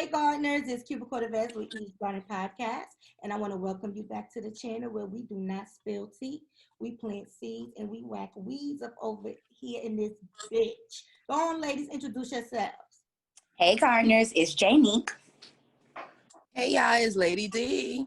Hey gardeners, it's Cuba Cordoves with E.g.p podcast, and I want to welcome you back to the channel where we do not spill tea, we plant seeds, and we whack weeds up over here in this bitch. Go on, ladies, introduce yourselves. Hey gardeners, it's Jnique. Hey y'all, it's Lady D.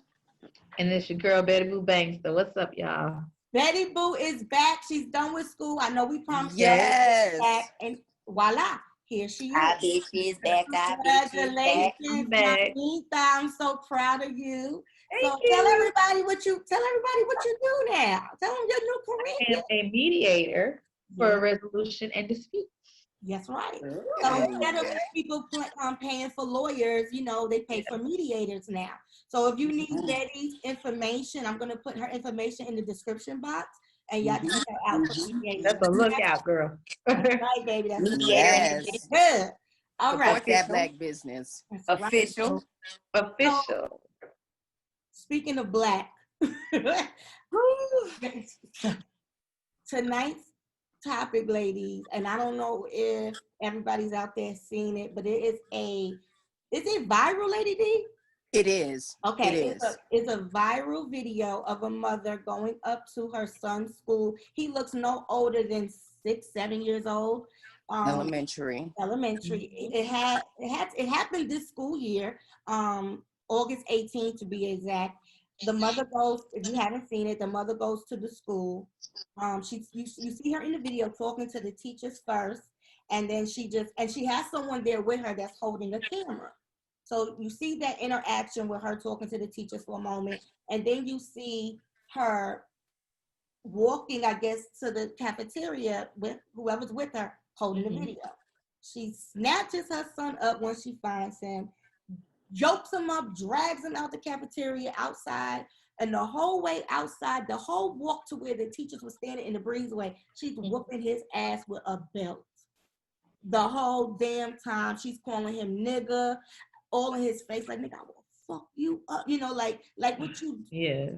And it's your girl Betty Boo Banksta. What's up, y'all? Betty Boo is back. She's done with school. I know we promised Yes. her back, and voila, here she is. Our bitch is back. Our bitch is back. Congratulations, back. Jnique. I'm so proud of you. Thank So you. tell everybody what you do now. Tell them your new I career. am a mediator for resolution and dispute. That's right. So instead of people paying for lawyers, they pay for mediators now. So if you need Betty's information, I'm going to put her information in the description box, and y'all check her out for mediators. That's a lookout, girl. That's right, baby. That's Yes. good. All right. Support that black business. That's right. Official. Official. Speaking of black, tonight's topic, ladies, and I don't know if everybody's out there seeing it, but is it viral, Lady D? It is. Okay, It is. It's a viral video of a mother going up to her son's school. He looks no older than 6-7 years old. Elementary. It happened this school year, August 18th to be exact. The mother goes, if you haven't seen it, the mother goes to the school. You see her in the video talking to the teachers first, and then she has someone there with her that's holding a camera. So you see that interaction with her talking to the teachers for a moment, and then you see her walking, I guess, to the cafeteria with whoever's with her holding the video. She snatches her son up when she finds him, jokes him up, drags him out the cafeteria outside, and the whole way outside, the whole walk to where the teachers were standing in the breezeway, she's whooping his ass with a belt. The whole damn time, she's calling him nigga, all in his face, like, nigga, I will fuck you up, like what you, Yes.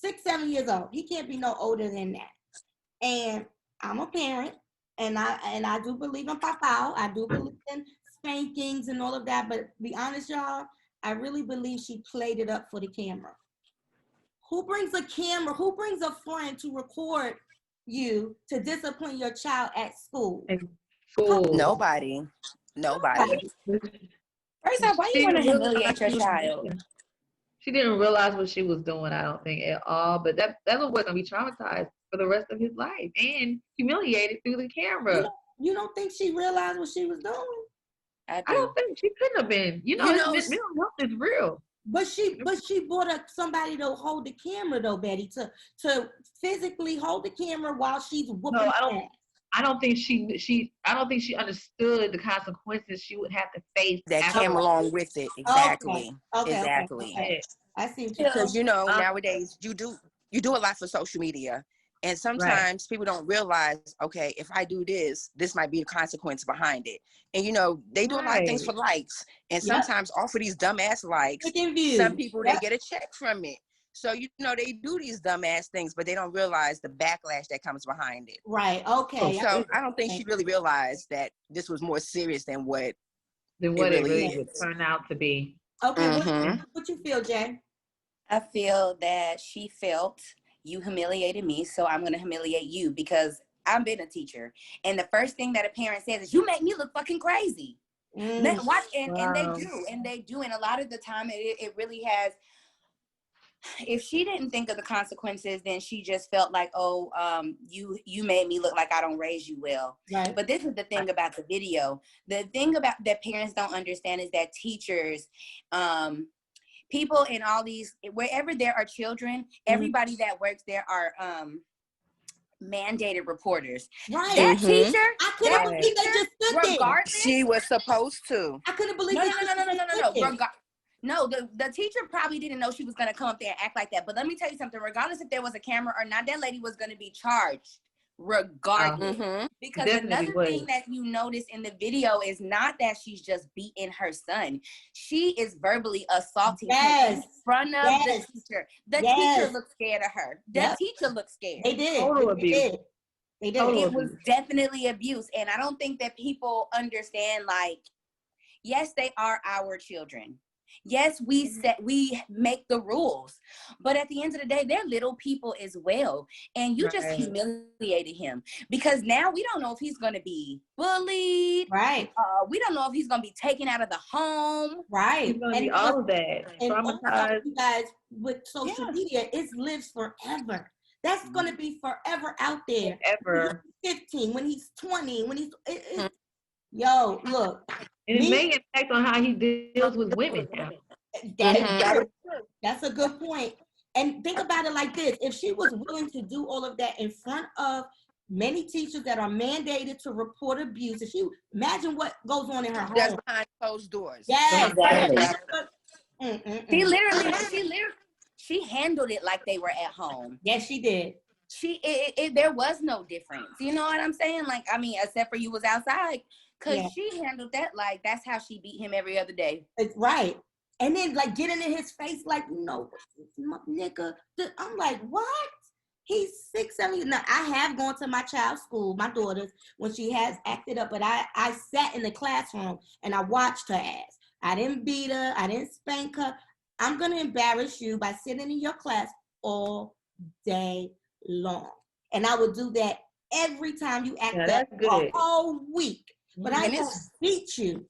6-7 years old. He can't be no older than that. And I'm a parent, and I do believe in papa. I do believe in spankings and all of that, but to be honest, y'all, I really believe she played it up for the camera. Who brings a camera? Who brings a friend to record you to discipline your child at school? Nobody. First off, why you want to humiliate your child? She didn't realize what she was doing, I don't think, at all. But that little boy's gonna be traumatized for the rest of his life and humiliated through the camera. You don't think she realized what she was doing? I I don't think she couldn't have been. Mental health is real. But she brought up somebody to hold the camera though, Betty, to physically hold the camera while she's whooping. No, I don't think she understood the consequences she would have to face. That came along with it. Exactly. Okay. Exactly. Okay. I see. Because nowadays you do a lot for social media. And sometimes people don't realize, okay, if I do this might be a consequence behind it. And, they do a lot of things for likes. And sometimes off of these dumbass likes, some people, they get a check from it. So, they do these dumbass things, but they don't realize the backlash that comes behind it. Right. Okay. So I don't think she really realized that this was more serious than what it really would turn out to be. Okay. What you feel, Jay? I feel that she felt you humiliated me, so I'm going to humiliate you because I've been a teacher. And the first thing that a parent says is, you make me look fucking crazy. And they do. And a lot of the time it really has, if she didn't think of the consequences, then she just felt like, you made me look like I don't raise you well. Right. But this is the thing about the video. The thing about that parents don't understand is that teachers, people in all these, wherever there are children, everybody that works there are mandated reporters. Right. That teacher, I couldn't believe they just stood there. regardless, she was supposed to. I couldn't believe No, the teacher probably didn't know she was going to come up there and act like that. But let me tell you something. Regardless if there was a camera or not, that lady was going to be charged regardless. Because another thing that you notice in the video is not that she's just beating her son. She is verbally assaulting him in front of the teacher. The teacher looked scared of her. The teacher looked scared. They did. Total abuse. They did. It was definitely abuse. And I don't think that people understand, like, Yes, they are our children. Yes, we make the rules, but at the end of the day, they're little people as well. And you just humiliated him, because now we don't know if he's going to be bullied. Right. We don't know if he's going to be taken out of the home. Right. He's going to be all of that. And Traumatized. you guys, with social media, it lives forever. That's going to be forever out there. Forever. When he's 15, when he's 20, when he's yo, look. And it may impact on how he deals with women now. That's a good point. And think about it like this. If she was willing to do all of that in front of many teachers that are mandated to report abuse, if you imagine what goes on in her home. That's behind closed doors. Yes. She handled it like they were at home. Yes, she did. There was no difference. You know what I'm saying? Like, I mean, except for you was outside. Because she handled that like that's how she beat him every other day. It's right. And then like getting in his face like, no, nigga. I'm like, what? He's 6, 7 years. Now, I have gone to my child's school, my daughter's, when she has acted up. But I sat in the classroom and I watched her ass. I didn't beat her. I didn't spank her. I'm going to embarrass you by sitting in your class all day long. And I would do that every time you act up a whole week. But I don't beat you.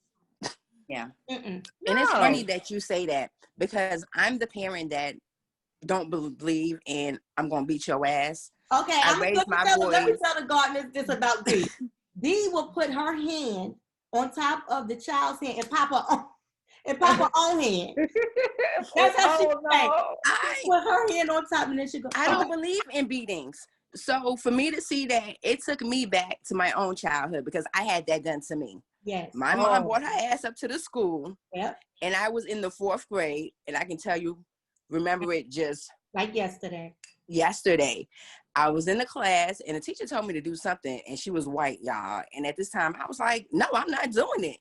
Yeah. And it's funny that you say that, because I'm the parent that don't believe in I'm going to beat your ass. Okay. Let me tell the gardeners this about D. D will put her hand on top of the child's hand and pop her own hand. That's how she put her hand on top and then she goes. I don't believe in beatings. So for me to see that, it took me back to my own childhood, because I had that done to me. Yes. My mom brought her ass up to the school. Yep. And I was in the 4th grade, and I can tell you, remember it just like yesterday. I was in the class, and the teacher told me to do something, and she was white, y'all. And at this time, I was like, no, I'm not doing it.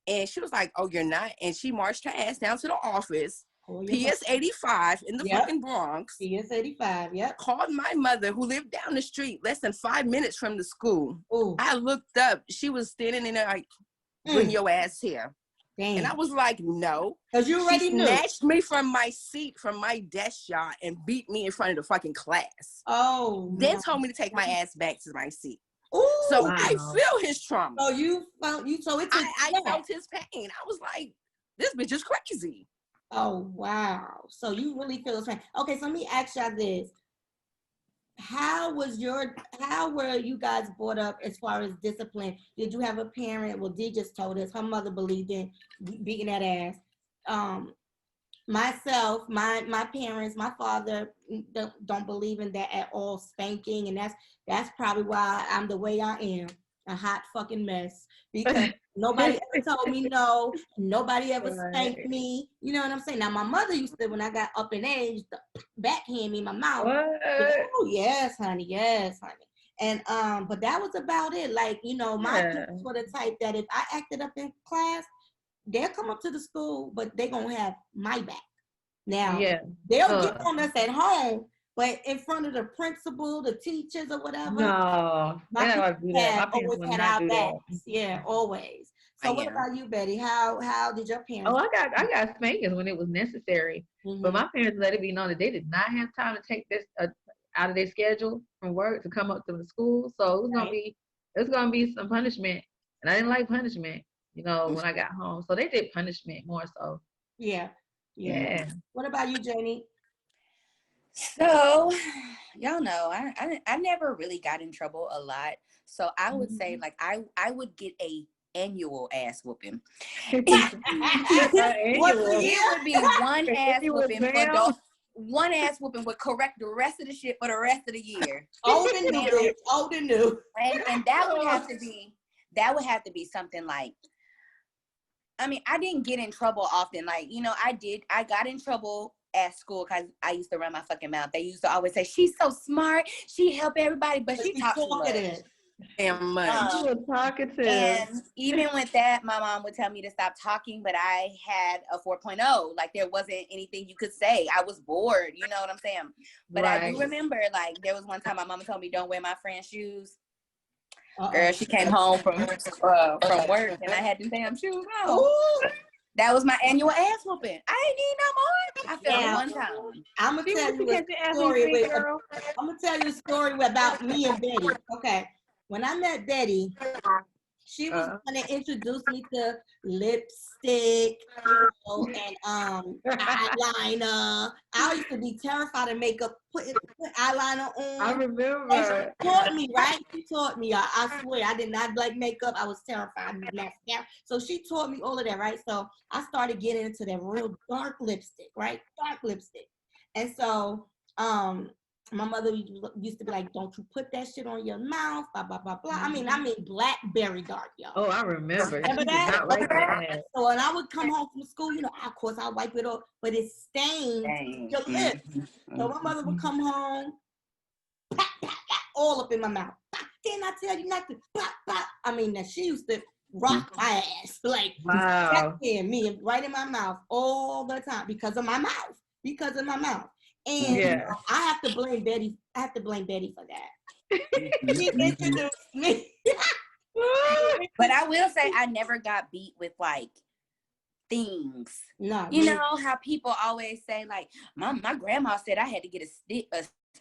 And she was like, oh, you're not? And she marched her ass down to the office. PS 85 in the fucking Bronx. PS 85, yep. Called my mother, who lived down the street, less than 5 minutes from the school. Ooh. I looked up. She was standing in there like, bring your ass here. Damn. And I was like, no. Because you already knew. Snatched me from my seat, from my desk, y'all, and beat me in front of the fucking class. Oh. Then told me to take my ass back to my seat. Ooh, so I feel his trauma. So I felt his pain. I was like, this bitch is crazy. Oh, wow. So you really feel his pain. Okay, so let me ask y'all this. How were you guys brought up as far as discipline? Did you have a parent? Well, Dee just told us her mother believed in beating that ass. Myself, my parents, my father don't believe in that at all, spanking, and that's probably why I'm the way I am, a hot fucking mess, because nobody ever told me no, nobody ever spanked me. You know what I'm saying? Now my mother used to, when I got up in age, backhand me in my mouth. Oh yes, honey, and but that was about it. Like, you know, my parents were the type that if I acted up in class, they'll come up to the school, but they're going to have my back. Now, they'll get on us at home, but in front of the principal, the teachers, or whatever. No, my parents always had our backs. Yeah, always. So what about you, Betty? How did your parents? Oh, I got spankings when it was necessary. Mm-hmm. But my parents let it be known that they did not have time to take this out of their schedule from work to come up to the school. So it was gonna be some punishment. And I didn't like punishment, you know, when I got home. So they did punishment more so. Yeah. What about you, Jnique? So, y'all know, I never really got in trouble a lot. So I would say, like, I would get a annual ass whooping. It would be one ass whooping for adults. One ass whooping would correct the rest of the shit for the rest of the year. Old and new. And that would have to be something like, I mean, I didn't get in trouble often. Like, you know, I got in trouble at school because I used to run my fucking mouth. They used to always say, she's so smart, she help everybody, but she talks too much. Damn much. You were talkative. And even with that, my mom would tell me to stop talking, but I had a 4.0. Like, there wasn't anything you could say. I was bored, you know what I'm saying? But I do remember, like, there was one time my mama told me, don't wear my friend's shoes. Girl, she came home from work and I had them damn shoes on. Ooh. That was my annual ass whooping. I ain't need no more. I fell one time. I'm gonna tell you a story. I'm gonna tell you a story about me and Betty. Okay, when I met Betty, she was gonna introduce me to lipstick, and eyeliner. I used to be terrified of makeup, put eyeliner on. I remember. And she taught me, right? She taught me. I swear, I did not like makeup. I was terrified. So she taught me all of that, right? So I started getting into that real dark lipstick, right? Dark lipstick. And so, my mother used to be like, "Don't you put that shit on your mouth, blah blah blah blah." I mean blackberry dark, y'all. Oh, I remember. Remember that? Not like that. So when I would come home from school, of course I wipe it off, but it stained your lips. So my mother would come home, pop, pop, pop, all up in my mouth. Pop, didn't I tell you not to? Pop, pop. I mean, that she used to rock my ass, like wow, me right in my mouth all the time because of my mouth. And I have to blame Betty. I have to blame Betty for that. She introduced me. But I will say I never got beat with like things. No, you know how people always say like, my grandma said I had to get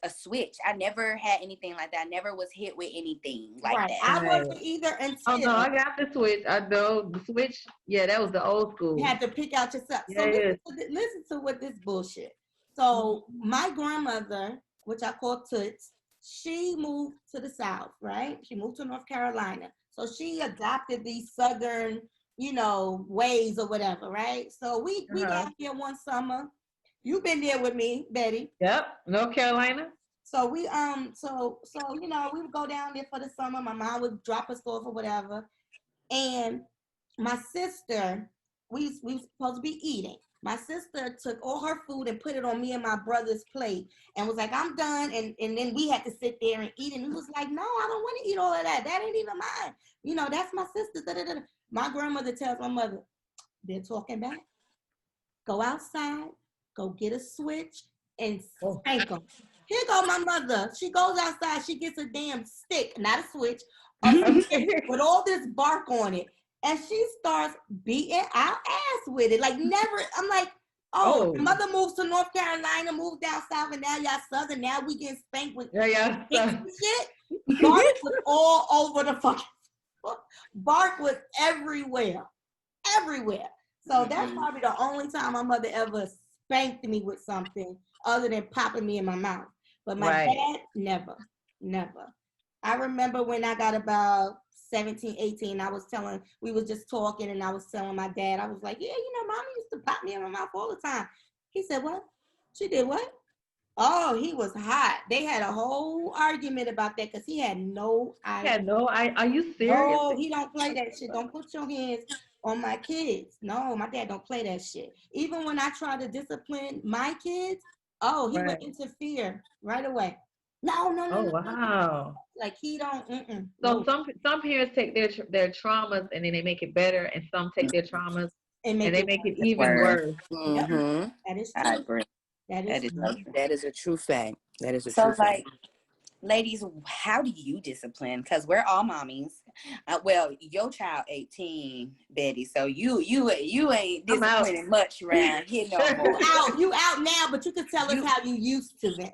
a switch. I never had anything like that. I never was hit with anything like that. I wasn't either until. Oh no, I got the switch. I know the switch. Yeah, that was the old school. You had to pick out yourself. So listen to what this bullshit. So my grandmother, which I call Toots, she moved to the South, right? She moved to North Carolina. So she adopted these Southern, ways or whatever, right? So we got here one summer. You've been there with me, Betty. Yep, North Carolina. So we we would go down there for the summer. My mom would drop us off or whatever. And my sister, we were supposed to be eating. My sister took all her food and put it on me and my brother's plate and was like, "I'm done." And then we had to sit there and eat. And he was like, "No, I don't want to eat all of that. That ain't even mine. That's my sister's." My grandmother tells my mother, "They're talking back. Go outside, go get a switch and spank them." Here go my mother. She goes outside. She gets a damn stick, not a switch, with all this bark on it. And she starts beating our ass with it. Like never. I'm like, mother moves to North Carolina, moved down south, and now y'all southern. Now we getting spanked with shit. Bark was all over the fucking. Bark was everywhere. So that's probably the only time my mother ever spanked me with something other than popping me in my mouth. But my dad, never. I remember when I got about 17, 18, we was just talking and I was telling my dad, I was like, "Yeah, mommy used to pop me in my mouth all the time." He said, "What? She did what?" Oh, he was hot. They had a whole argument about that because he had no idea. Are you serious? No, he don't play that shit. Don't put your hands on my kids. No, my dad don't play that shit. Even when I try to discipline my kids, he would interfere right away. No. Wow. Like he don't. So some parents take their traumas and then they make it better, and some take their traumas and they make it even worse. Mm-hmm. Yep. That is true. I agree. That is a true fact. That is a true fact. Like, ladies, how do you discipline? Because we're all mommies. Well, your child 18, Betty. So you ain't disciplining much around here no more. You out now, but you can tell us how you used to then.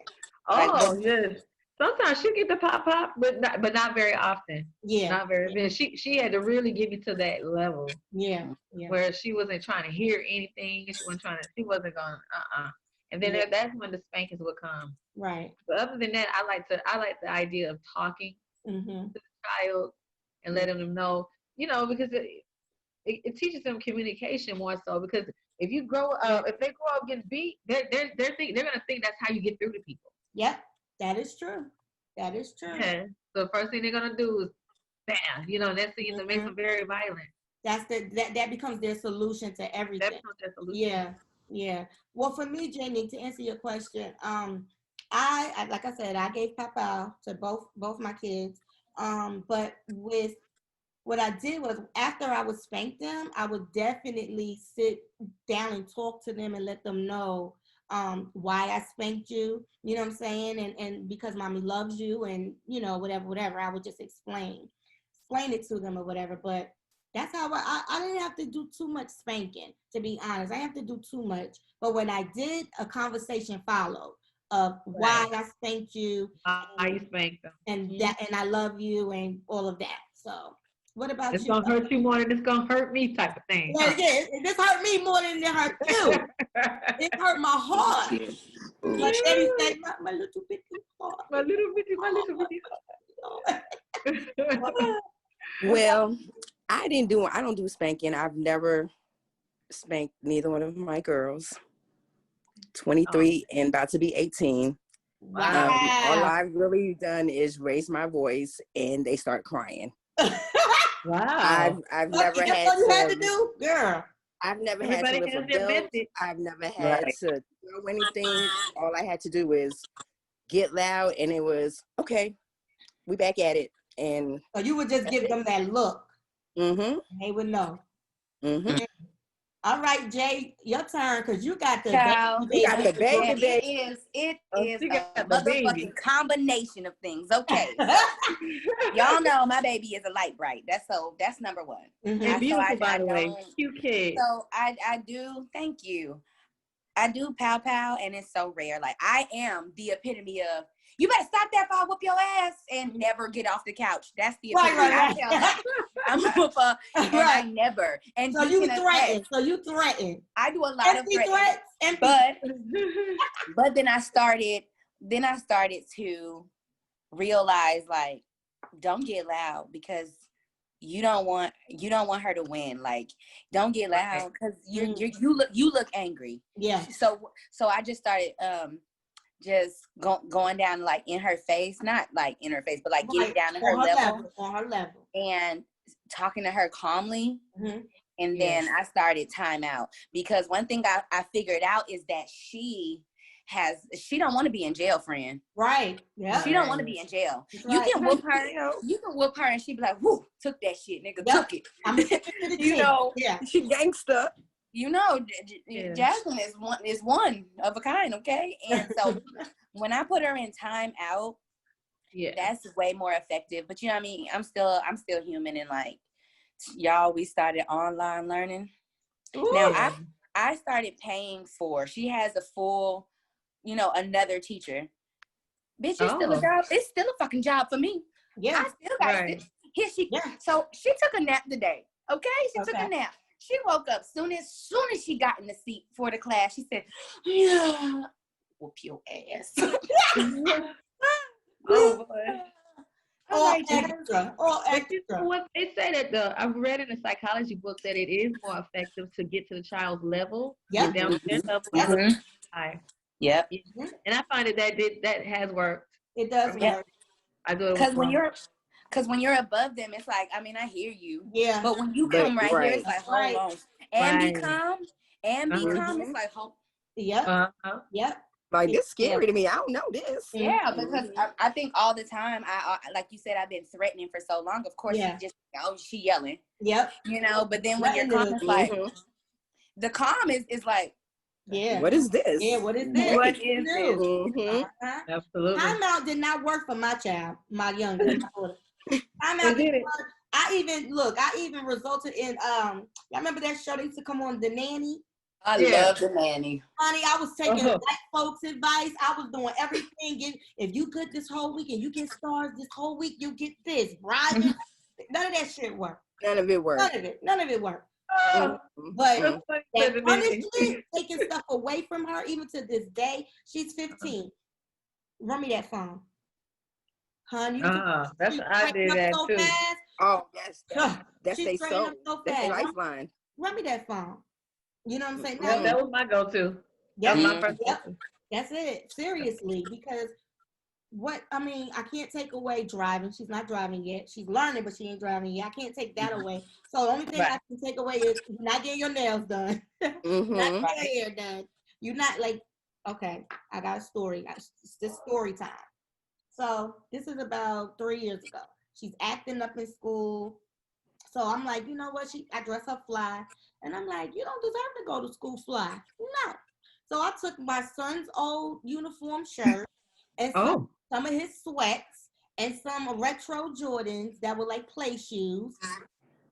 Yes. Sometimes she get the pop, but not very often. Yeah. Not very. Then she had to really get me to that level. Yeah. Where she wasn't trying to hear anything. She wasn't going. And then that's when the spankings would come. Right. But other than that, I like the idea of talking to the child and letting them know, because it teaches them communication more so. Because if they grow up getting beat, they're gonna think that's how you get through to people. Yep, that is true. Yeah. So the first thing they're gonna do is bam. Next thing it makes them very violent. That becomes their solution to everything. That becomes their solution. Yeah. Well, for me, Jnique, to answer your question, I like I said, I gave Papa to both my kids. But with what I did was after I would spank them, I would definitely sit down and talk to them and let them know why I spanked you. You know what I'm saying? And because mommy loves you and whatever, I would just explain. explain it to them or whatever. But that's how I didn't have to do too much spanking, to be honest. I didn't have to do too much. But when I did, a conversation followed of why I spanked you. Why you spanked them. And that, and I love you and all of that. So what about it's you? It's gonna hurt you more than it's gonna hurt me type of thing. Yeah, this hurt me more than it hurt you. It hurt my heart. But Eddie said, my little bitty heart. My little bitty heart. Well, I don't do spanking. I've never spanked neither one of my girls. 23 and about to be 18. Wow. All I've really done is raise my voice and they start crying. Wow. I've never had what you had to do, girl. I've never had to lift a belt. I've never had to throw anything. All I had to do is get loud, and it was okay. We back at it, and so you would just give them that look. Mm-hmm. They would know. Mm-hmm. All right, Jay, your turn, because you got the baby. You got the baby. It is a motherfucking combination of things. Okay. Y'all know my baby is a light bright. That's number one. Mm-hmm. And beautiful, by the way. Cute kid. So I do, thank you. I do pow pow, and it's so rare. Like, I am the epitome of, you better stop that before I whoop your ass, and never get off the couch. That's the epitome. Right. I'm a whooper, and I never. And so you threaten. I do a lot of threats, but then I started to realize, like, don't get loud, because you don't want her to win. Like, don't get loud, because you look angry. Yeah. So I just started just going down, like, in her face, not like in her face, but like getting down to her level, on her level, and talking to her calmly. Mm-hmm. And then I started timeout, because one thing I figured out is that she don't want to be in jail, friend. Right. Yeah. She don't want to be in jail. Right. You can whoop her, and she be like, "Whoo, took that shit, nigga, took it." You know, she gangsta. You know, Jasmine is one of a kind, okay? And so when I put her in timeout, that's way more effective. But you know what I mean? I'm still human, and like, y'all, we started online learning. Ooh. Now I started paying for. She has a full, another teacher. Bitch, it's still a job. It's still a fucking job for me. Yeah, I still got it. Here she. Yeah. So she took a nap today. Okay, she took a nap. She woke up soon as she got in the seat for the class. She said, "Yeah, whoop your ass." Oh boy. All extra. What they say that I've read in a psychology book that it is more effective to get to the child's level. Yeah. Down to their level. Mm-hmm. Yep. And I find that has worked. It does work. I do it because when you're above them, it's like, I mean, I hear you. Yeah. But when you come right here, it's like, hold on. And be calm. And be calm. It's like, hold. Yep. Yep. Like, this scary to me. I don't know this. Yeah, because I think all the time, I like you said, I've been threatening for so long. Of course, she yelling. Yep. But then when you're calm, it's like, the calm is like, what is this? Yeah, what is this? What is this? Mm-hmm. Absolutely. Timeout did not work for my child, my youngest. Timeout didn't work. I even resulted in y'all remember that show that used to come on, The Nanny? I love The Nanny. Honey, I was taking black folks' advice. I was doing everything. If you good this whole week and you get stars this whole week, you get this. Brian, none of that shit worked. None of it worked. None of it worked. But that punishment, taking stuff away from her, even to this day, she's 15. Run me that phone. Honey, I did that so too. Fast. Oh, that's they so that's a lifeline. Run me that phone. You know what I'm saying? Well, that was my go-to. Yep. That was my first go-to. That's it. Seriously, because I can't take away driving. She's not driving yet. She's learning, but she ain't driving yet. I can't take that away. So the only thing I can take away is you're not getting your nails done. Not getting your hair done. You're not like, okay, I got a story. It's this story time. So this is about 3 years ago. She's acting up in school. So I'm like, you know what? I dress her fly. And I'm like, you don't deserve to go to school fly. No. So I took my son's old uniform shirt and some of his sweats and some retro Jordans that were like play shoes.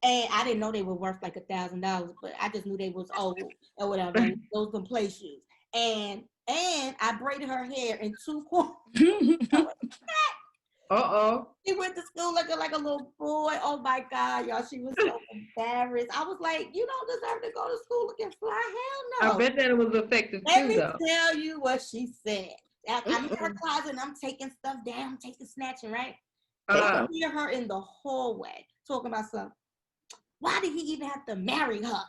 And I didn't know they were worth like $1,000, but I just knew they was old or whatever. And those were play shoes. And I braided her hair in 2 quarters. She went to school looking like a little boy. Oh my God, y'all. She was so embarrassed. I was like, you don't deserve to go to school looking fly. Hell no. I bet that it was effective Let too, me though. tell you what she said. I'm in her closet and I'm taking stuff down, I'm taking snatching, right? I hear her in the hallway talking about something. Why did he even have to marry her?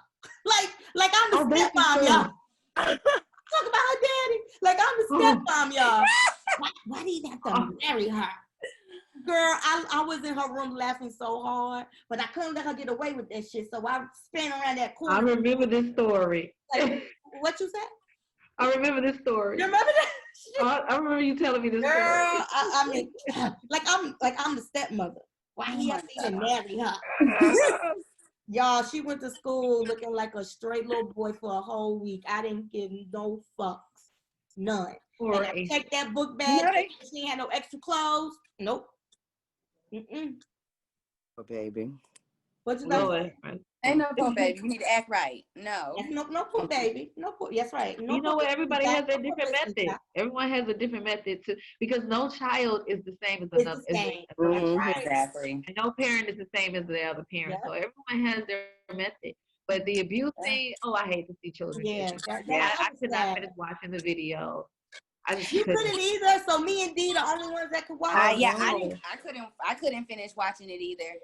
like I'm the stepmom, y'all. Talk about her daddy. Like I'm the stepmom, y'all. Why did he have to marry her? Girl, I was in her room laughing so hard, but I couldn't let her get away with that shit. So I ran around that corner. I remember this story. Like, what you said? I remember this story. You remember that? I remember you telling me this Girl, story. I mean, I'm the stepmother. Why he have to even marry her? Y'all, she went to school looking like a straight little boy for a whole week. I didn't give no fucks. None. And I checked that book bag. She had no extra clothes. Nope. Oh, baby. What you like? Ain't no poor baby. You need to act right. No. No poor baby. No poor. That's right. No, you know what? Everybody has their different method. Everyone has a different method too, because no child is the same as another. Exactly. And no parent is the same as the other parent. So everyone has their method. But the abuse thing, I hate to see children. I could not finish watching the video. You couldn't either. So me and Dee, the only ones that could watch. I couldn't finish watching it either.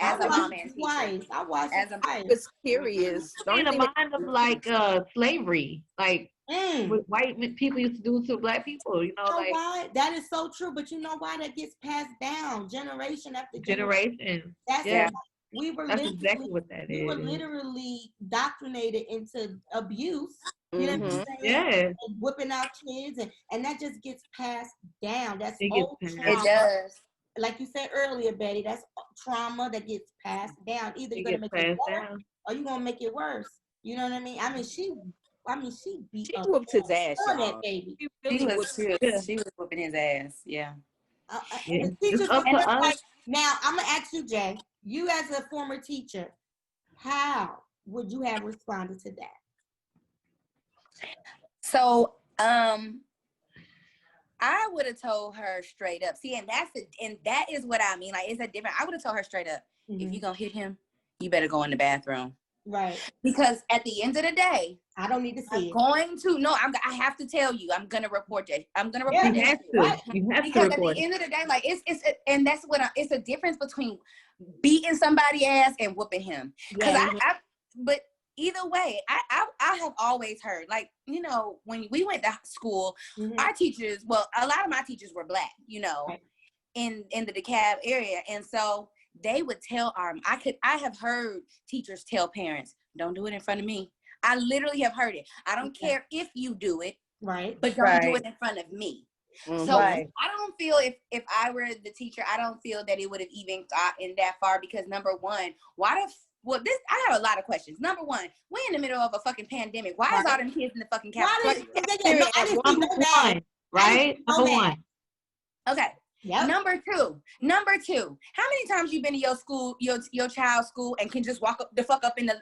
As a mom and teacher. I watched as it twice. It's curious. In the mind of like slavery, like what white people used to do to black people. You know, like why? That is so true. But you know why that gets passed down generation after generation. That's That's exactly what that is. We were literally indoctrinated into abuse. You know what I'm saying? Yes. And whipping out kids, and that just gets passed down. That's old trauma. It does. Like you said earlier, Betty, that's trauma that gets passed down. Either you're gonna make it better or you're gonna make it worse. You know what I mean? I mean, she beat she whooped his ass, that baby. She was whooping his ass. Yeah. Now I'm gonna ask you, Jay. You as a former teacher, how would you have responded to that? So, I would have told her straight up. See, and that is what I mean. Like, it's a different. I would have told her straight up. If you gonna hit him, you better go in the bathroom. Right. Because at the end of the day, I don't need to see I have to tell you. I'm gonna report that. I'm gonna report that. You have because to report at the end of the day, like and that's what it's a difference between beating somebody ass and whooping him. Because but either way, I have always heard, like, you know, when we went to school, our teachers, well, a lot of my teachers were black, you know, in the DeKalb area. And so they would tell I have heard teachers tell parents, don't do it in front of me. I literally have heard it. I don't care if you do it, but don't do it in front of me. So I don't feel if I were the teacher, I don't feel that it would have even gotten that far, because number one, I have a lot of questions. Number one, we're in the middle of a fucking pandemic. Why is all them kids in the fucking cafeteria? Number one. Okay. Yep. Number two, how many times you been to your school, your child's school, and can just walk up the fuck up in the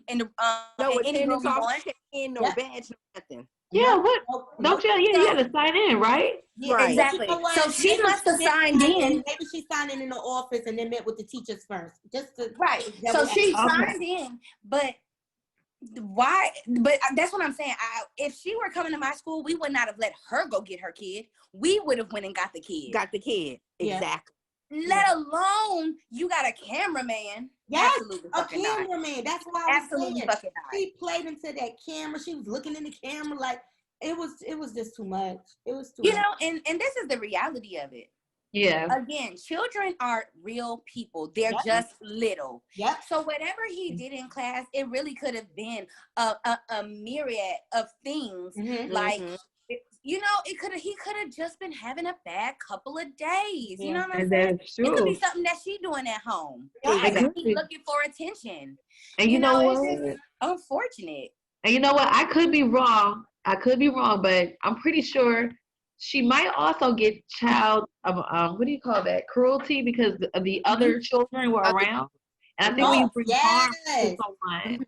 any room you want? No badge, no nothing. Yeah, what? Don't you had to sign in, right? Yeah, right. Exactly. You know, so she must have signed in. Maybe she signed in the office and then met with the teachers first. So she signed in, but why? But that's what I'm saying. If she were coming to my school, we would not have let her go get her kid. We would have went and got the kid. Exactly. Let alone you got a cameraman. Yes, absolutely a cameraman. That's why I was saying. Fucking she played into that camera. She was looking in the camera like it was just too much. It was too much. You know, and this is the reality of it. Yeah. Again, children are real people. They're just little. Yep. So whatever he did in class, it really could have been a myriad of things. Like, you know, he could have just been having a bad couple of days. You know what I'm saying? That's true. It could be something that she's doing at home. He's looking for attention. And you know what? It's just unfortunate. And you know what? I could be wrong, but I'm pretty sure she might also get child, what do you call that? Cruelty, because the other children were around. And I think when you bring harm to someone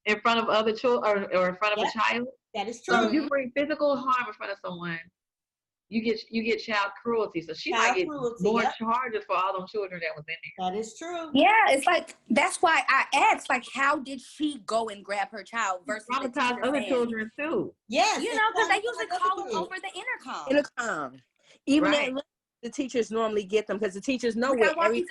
in front of other children or in front of a child, that is true. so if you bring physical harm in front of someone, you get child cruelty. So she might get more charges for all them children that was in there. That is true. Yeah, it's like, that's why I asked, like, how did she go and grab her child versus traumatize other children too? Yes, you know, because they usually call them over the intercom. Even the teachers normally get them because the teachers know where everything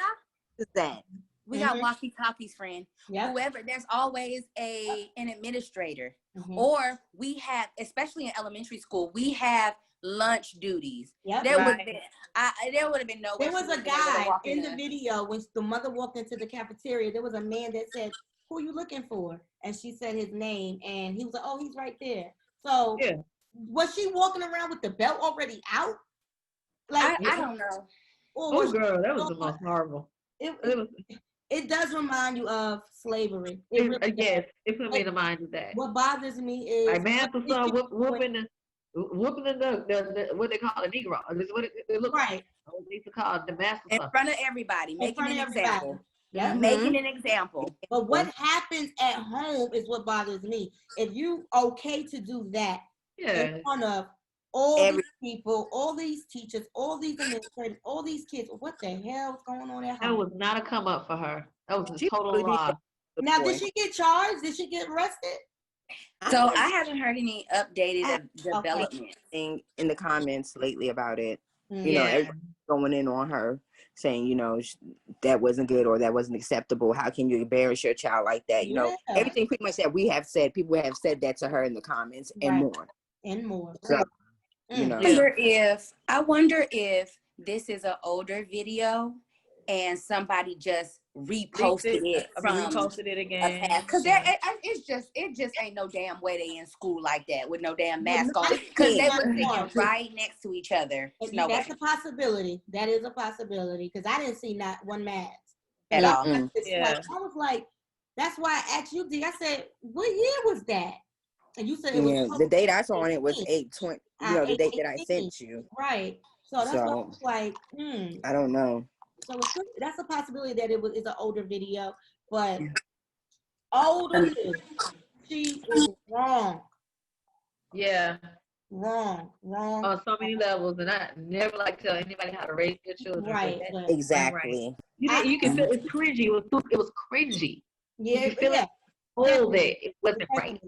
is at. We got walkie-talkies, friend. Whoever, there's always an administrator. Or we have, especially in elementary school, we have lunch duties. There would have been no way. There was a guy in the video when the mother walked into the cafeteria. There was a man that said, "Who are you looking for?" And she said his name, and he was like, "Oh, he's right there." So was she walking around with the belt already out? Like I don't know. Oh, girl, that was the most horrible. It does remind you of slavery. Yes, it put me in the mind of that. What bothers me is like master son whooping the what they call a Negro. Is what it looks like. They used to call it the master son. In front of everybody, making an example. Yeah, making an example. But what happens at home is what bothers me. If you okay to do that in front of all these people, all these teachers, all these administrators, all these kids, what the hell is going on at home? That was not a come up for her. That was a total lie. Now, did she get charged? Did she get arrested? So I haven't heard any updated development in the comments lately about it. You know, everybody going in on her, saying, you know, that wasn't good or that wasn't acceptable. How can you embarrass your child like that? You know, everything pretty much that we have said, people have said that to her in the comments and more. And more. So, you know. I wonder if this is an older video and somebody just reposted it again. Because it just ain't no damn way they in school like that with no damn mask on. Because they were sitting right next to each other. That's a possibility. That is a possibility. Because I didn't see not one mask at all. I was like, that's why I asked you, D. I said, what year was that? And you said it was the date I saw on it was 8/20. You know, the date that I sent you. Right. So that's why I was like, I don't know. So that's a possibility that it's an older video, but older, she is wrong. Yeah. Wrong. On so many levels, and I never like to tell anybody how to raise their children. Right. Exactly. Right. You can feel it's cringy. It was cringy. Yeah. You can feel it. It wasn't right.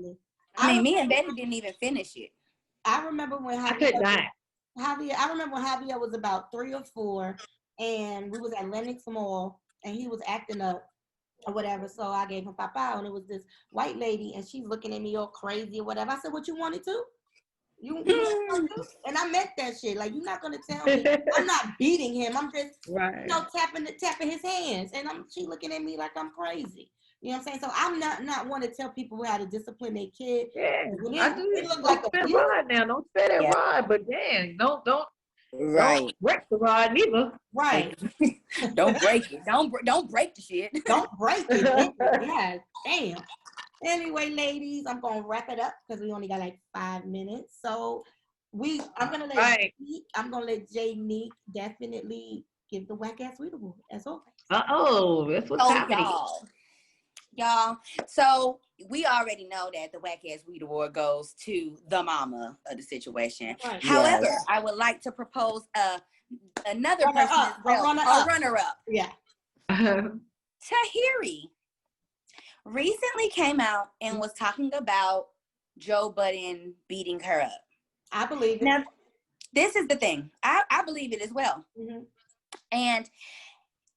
I mean, me and Betty didn't even finish it. I remember when Javier was about 3 or 4, and we was at Lenox Mall, and he was acting up or whatever. So I gave him papa, and it was this white lady, and she's looking at me all crazy or whatever. I said, "What you wanted to? You and I meant that shit. Like, you're not gonna tell me I'm not beating him. I'm just tapping his hands, and she looking at me like I'm crazy." You know what I'm saying? So I'm not want to tell people how to discipline their kid. Yeah, it look like a rod now. Don't spit that rod, but dang, don't break the rod neither. Right. Don't break it. Don't break the shit. Don't break it. Yeah, damn. Anyway, ladies, I'm gonna wrap it up because we only got like 5 minutes. So I'm gonna let Jnique definitely give the whack ass read award as always. That's what's happening. Y'all, so we already know that the Whack Ass Weed Award goes to the mama of the situation. Right. However, I would like to propose another runner-up. Yeah. Tahiri recently came out and was talking about Joe Budden beating her up. I believe it. Now, this is the thing. I believe it as well. Mm-hmm. And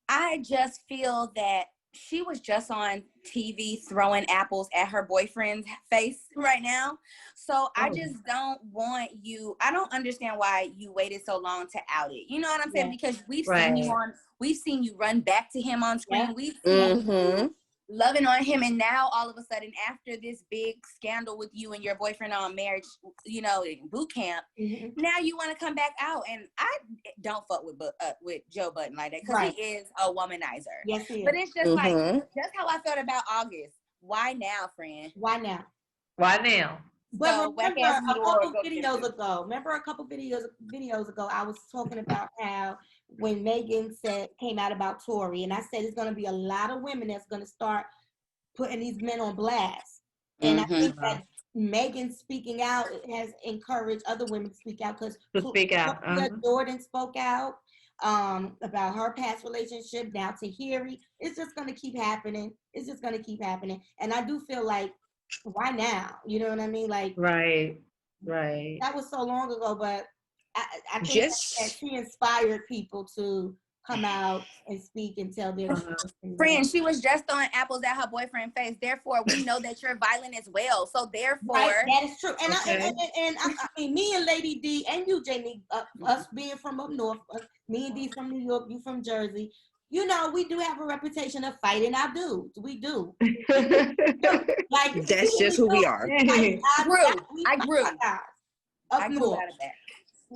I just feel that she was just on TV throwing apples at her boyfriend's face right now. So I just don't want you. I don't understand why you waited so long to out it. You know what I'm saying? Because we've seen you run back to him on screen. We've seen you loving on him, and now all of a sudden, after this big scandal with you and your boyfriend on marriage, boot camp, now you want to come back out. And I don't fuck with Joe Budden like that because he is a womanizer. Yes, he is. But it's just like, that's how I felt about August. Why now, friend? Why now? Why now? But So whack ass remember me a or couple go get videos it. ago, I was talking about how when Megan came out about Tory, and I said it's going to be a lot of women that's going to start putting these men on blast. And I think that Megan speaking out has encouraged other women to speak out, because Jordan spoke out about her past relationship. Now Tahiri, it's just going to keep happening. It's just going to keep happening. And I do feel like, why now? You know what I mean? Like, right. That was so long ago, but I think that she inspired people to come out and speak and tell their friend. She was just throwing apples at her boyfriend's face. Therefore, we know that you're violent as well. So therefore, that is true. And I mean, me and Lady D and you, Jnique, us being from up north, me and D from New York, you from Jersey. You know, we do have a reputation of fighting our dudes. We do. Like that's just who we are. I grew. Up north.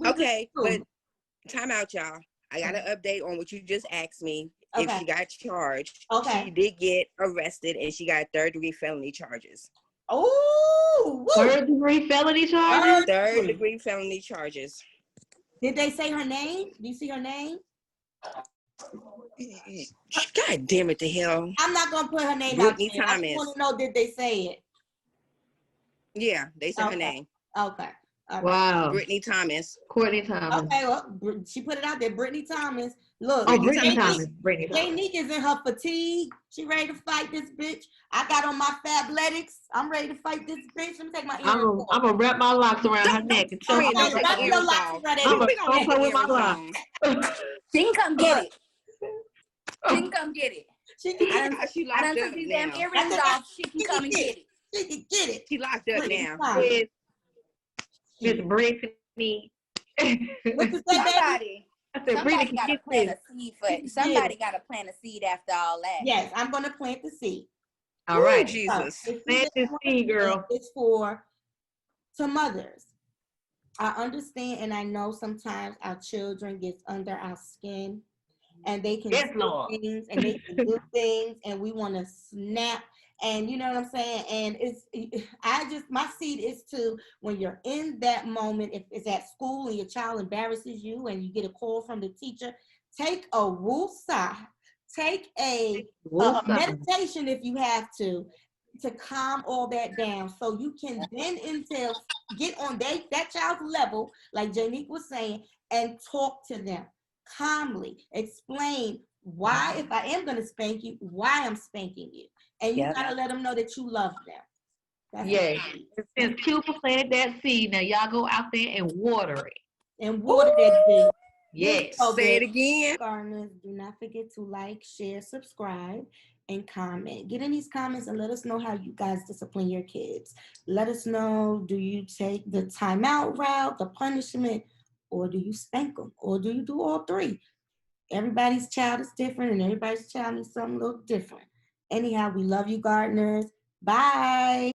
Okay, but time out, y'all. I got an update on what you just asked me. If she got charged, she did get arrested and she got third-degree felony charges. Oh, third-degree felony charges? Third-degree felony charges. Did they say her name? Do you see her name? God damn it, the hell. I'm not going to put her name Brittany out there. Thomas. I just want to know, did they say it? Yeah, they said her name. Okay. Wow. Brittany Thomas. Courtney Thomas. Okay, well, she put it out there. Brittany Thomas. Look. Brittany Thomas. Jnique is in her fatigue. She ready to fight this bitch. I got on my fabletics. I'm ready to fight this bitch. Let me take my earrings off. I'm going to wrap my locks around her neck. And I'm going to wrap your locks around I'm going to with my locks. She can come get it. She can come get it. I done took these damn earrings off. She can come and get it. She can get it. She locked up now. Miss Brittany. What you say, baby? Somebody got to plant a seed somebody got to plant a seed after all that. Yes, I'm going to plant the seed. All right, Jesus. Plant the seed, girl. It's to mothers. I understand and I know sometimes our children get under our skin and they can do things and they can do things and we want to snap. And you know what I'm saying? And my seed is to, when you're in that moment, if it's at school and your child embarrasses you and you get a call from the teacher, take a woosah, take a meditation if you have to calm all that down. So you can then get on that child's level, like Jnique was saying, and talk to them calmly, explain why, if I am going to spank you, why I'm spanking you. And you gotta let them know that you love them. Since Cuba planted that seed, now y'all go out there and water it. And water that seed. Yes. Say it again. Gardeners, do not forget to like, share, subscribe, and comment. Get in these comments and let us know how you guys discipline your kids. Let us know, do you take the timeout route, the punishment, or do you spank them? Or do you do all three? Everybody's child is different and everybody's child needs something a little different. Anyhow, we love you, gardeners. Bye.